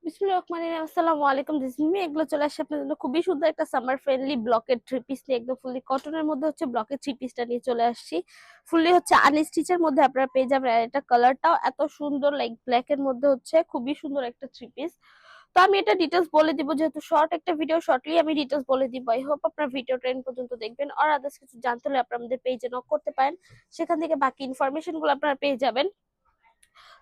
বিসমিল্লাহির রহমানির রহিম। আসসালামু আলাইকুম। This is me. এগুলো চলে আসছে আপনাদের জন্য খুবই সুন্দর একটা সামার ফ্রেন্ডলি ব্লকের থ্রি পিস নিয়ে, একদম ফুললি কটনের মধ্যে হচ্ছে ব্লকের থ্রি পিসটা নিয়ে চলে আসছি। ফুললি হচ্ছে আনস্টিচের মধ্যে আপনারা পেয়ে যাবেন। আর এটা কালারটাও এত সুন্দর, লাইক ব্ল্যাক এর মধ্যে হচ্ছে খুবই সুন্দর একটা থ্রি পিস। তো আমি এটা ডিটেলস বলে দিব, যেহেতু শর্ট একটা ভিডিও, শর্টলি আমি ডিটেলস বলে দিব। আই হোপ আপনার ভিডিওটা এন্ড পর্যন্ত দেখবেন। আর আদার্স কিছু জানতে হলে আপনারা আমাদের পেজে নক করতে পারেন, সেখান থেকে বাকি ইনফরমেশন গুলো আপনারা পেয়ে যাবেন।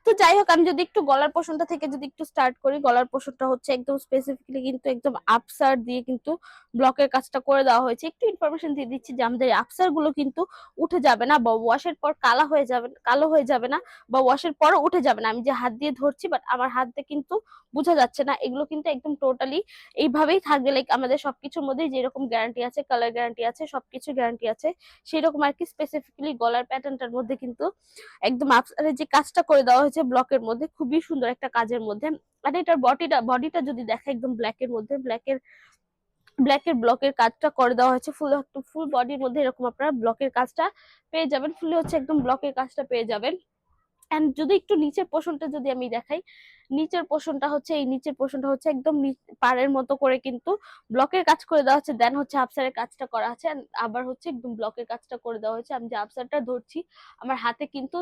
তো যাই হোক, আমি যদি একটু গলার পোষণটা থেকে যদি একটু স্টার্ট করি, গলার পোষণটা হচ্ছে একদম স্পেসিফিকলি কিন্তু একদম আপসার দিয়ে কিন্তু ব্লকের কাজটা করে দেওয়া হয়েছে। একটু ইনফরমেশন দিয়ে দিচ্ছি যে আমাদের আপসার গুলো কিন্তু উঠে যাবে না, বা ওয়াশের পর কালো হয়ে যাবে না, বা ওয়াশের পরও উঠে যাবে না। আমি যে হাত দিয়ে ধরছি, বাট আমার হাত দিয়ে কিন্তু বোঝা যাচ্ছে না। এগুলো কিন্তু একদম টোটালি এইভাবেই থাকবে। লাইক আমাদের সবকিছুর মধ্যে যেরকম গ্যারান্টি আছে, কালার গ্যারান্টি আছে, সবকিছু গ্যারান্টি আছে, সেই রকম আর কি। স্পেসিফিক্যালি গলার প্যাটার্নটার মধ্যে কিন্তু একদম আপসারে যে কাজটা করে দেওয়া হয়েছে ব্লকের মধ্যে, খুবই সুন্দর একটা কাজের মধ্যে। আর এটার বডিটা যদি দেখা, একদম ব্ল্যাকের মধ্যে ব্ল্যাকের ব্লকের কাজটা করে দেওয়া হয়েছে। ফুল বডির মধ্যে এরকম আপনারা ব্লকের কাজটা পেয়ে যাবেন। ফুলে হচ্ছে একদম ব্লকের কাজটা পেয়ে যাবেন। এন্ড যদি একটু নিচের পোর্শনটা যদি আমি দেখাই, নিচের পোর্শনটা হচ্ছে একদম পাড়ের মতো করে কিন্তু ব্লকের কাজ করে দেওয়া হচ্ছে। দেন হচ্ছে আপসারের কাজটা করা আছে, আবার হচ্ছে একদম ব্লকের কাজটা করে দেওয়া হয়েছে। আমি যে আপসারটা ধরছি, আমার হাতে কিন্তু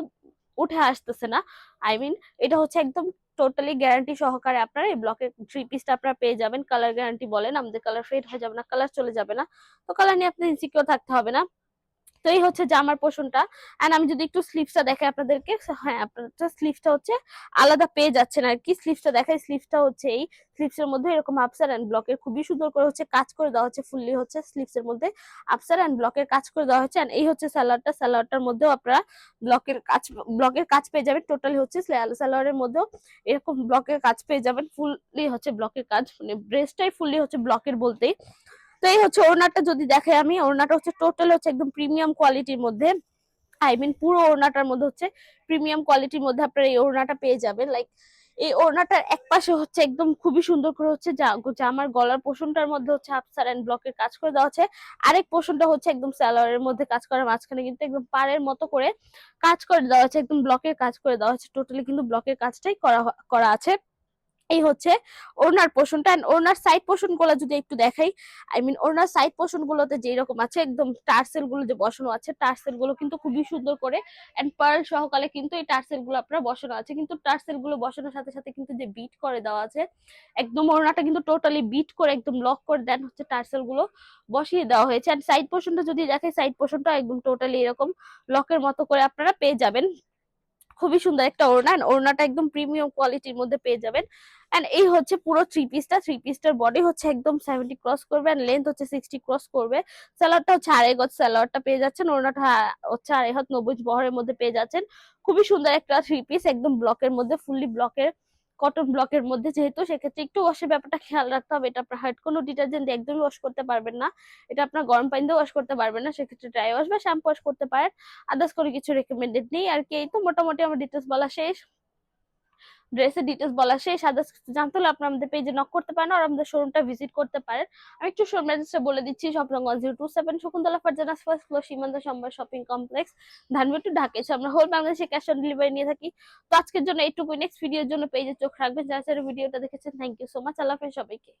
উঠে আসতেছে না। আই মিন, এটা হচ্ছে একদম টোটালি গ্যারান্টি সহকারে আপনারা এই ব্লকের থ্রি পিসটা আপনারা পেয়ে যাবেন। কালার গ্যারান্টি বলেন, আমাদের কালার ফেড হয়ে যাবে না, কালার চলে যাবে না। তো কালার নিয়ে আপনি ইনসিকিউর থাকতে হবে না। তো এই হচ্ছে জামার পোর্শনটা। এন্ড আমি যদি একটু স্লিভসটা দেখাই আপনাদেরকে, হ্যাঁ আপনারা স্লিভসটা হচ্ছে আলাদা পেয়ে যাচ্ছেন আর কি। স্লিভসটা দেখাই, স্লিভসটা হচ্ছে এই স্লিভসের মধ্যে এরকম আপসার এন্ড ব্লকের খুবই সুন্দর করে হচ্ছে কাজ করে দেওয়া হচ্ছে। ফুললি হচ্ছে স্লিভসের মধ্যে আপসার এন্ড ব্লকের কাজ করে দেওয়া হচ্ছে। এন্ড এই হচ্ছে সালোয়ারটার মধ্যেও আপনারা ব্লকের কাজ পেয়ে যাবেন। টোটালি হচ্ছে সালোয়ারের মধ্যেও এরকম ব্লকের কাজ পেয়ে যাবেন। ফুললি হচ্ছে ব্লকের কাজ, মানে ব্রেস্টটাই ফুললি হচ্ছে ব্লকের বলতেই। তো এই হচ্ছে ওড়নাটা যদি দেখে, আমি ওড়নাটা হচ্ছে টোটাল হচ্ছে একদম প্রিমিয়াম কোয়ালিটির মধ্যে। আই মিন পুরো ওড়নাটার মধ্যে হচ্ছে প্রিমিয়াম কোয়ালিটির মধ্যে আপনারা এই ওড়নাটা পেয়ে যাবেন। লাইক এই ওড়নাটার এক পাশে হচ্ছে একদম খুবই সুন্দর করে হচ্ছে আমার গলার পোষণটার মধ্যে হচ্ছে আফসার এন্ড ব্লকের কাজ করে দেওয়া আছে। আরেক পোষণটা হচ্ছে একদম সালোয়ারের মধ্যে কাজ করার মাঝখানে কিন্তু একদম পাড়ের মতো করে কাজ করে দেওয়া আছে, একদম ব্লকের কাজ করে দেওয়া হচ্ছে। টোটালি কিন্তু ব্লকের কাজটাই করা আছে। এই হচ্ছে ওনার পোর্শনটা। ওনার সাইড পোর্শন গুলো যদি একটু দেখাই, আই মিন ওনার সাইড পোর্শন গুলোতে যেরকম আছে, একদম টার্সেল গুলো যে বসানো আছে, টার্সেল গুলো কিন্তু খুবই সুন্দর করে এন্ড পার্ল সহকারে কিন্তু এই টার্সেল গুলো আপনার বসানো আছে। কিন্তু টার্সেল গুলো বসানোর সাথে সাথে কিন্তু যে বিট করে দেওয়া আছে, একদম ওনাটা কিন্তু টোটালি বিট করে একদম লক করে দেন হচ্ছে টার্সেল গুলো বসিয়ে দেওয়া হয়েছে। আর সাইড পোর্শনটা যদি দেখাই, সাইড পোর্শনটা একদম টোটালি এরকম লকের মতো করে আপনারা পেয়ে যাবেন। খুবই সুন্দর একটা ওড়না, ওড়নাটা একদম প্রিমিয়াম কোয়ালিটির মধ্যে পেয়ে যাবেন। এন্ড এই হচ্ছে পুরো থ্রি পিসটার বডি হচ্ছে একদম 70 ক্রস করবে, এন্ড লেন্থ হচ্ছে 60 ক্রস করবে। সালোয়ারটা হচ্ছে 2.5 গজ সালোয়ারটা পেয়ে যাচ্ছেন। ওড়নাটা হচ্ছে 2.5 হাত 90 বহরের মধ্যে পেয়ে যাচ্ছেন। খুবই সুন্দর একটা থ্রি পিস, একদম ব্লকের মধ্যে, ফুললি ব্লকের কটন ব্লকের মধ্যে। যেহেতু সেক্ষেত্রে একটু ওয়াশের ব্যাপারটা খেয়াল রাখতে হবে। এটা আপনার হার্ড কোনো ডিটারজেন্ট দিয়ে একদমই ওয়াশ করতে পারবেন না, এটা আপনার গরম পানি দিয়ে ওয়াশ করতে পারবেন না, সেক্ষেত্রে ড্রাই ওয়াশ বা শ্যাম্পু ওয়াশ করতে পারেন। আদার্স করে কিছু রেকমেন্ডেড নেই আর কি। এই তো মোটামুটি আমার ডিটেলস বলা শেষ, ড্রেসের ডিটেলস বলা শেষ। আদার্স কিছু জানতে হলে আপনার আমাদের পেজে নক করতে পারেন আর আমাদের শোরুমটা ভিজিট করতে পারেন। আমি একটু শোরুম অ্যাড্রেসটা বলে দিচ্ছি। Swapnaganj 027 Shakuntala Farzana's first floor, Simanta Sambhar shopping complex, Dhanmondi two Dhaka. এসে আমরা হোল বাংলাদেশে ক্যাশ অন ডেলিভারি নিয়ে থাকি। তো আজকের জন্য এইটুকুই। নেক্সট ভিডিওর জন্য পেজে চোখ রাখবেন। যারা যারা ভিডিওটা দেখেছেন, থ্যাংক ইউ সো মাচ। আল্লাহ হাফেজ সবাইকে।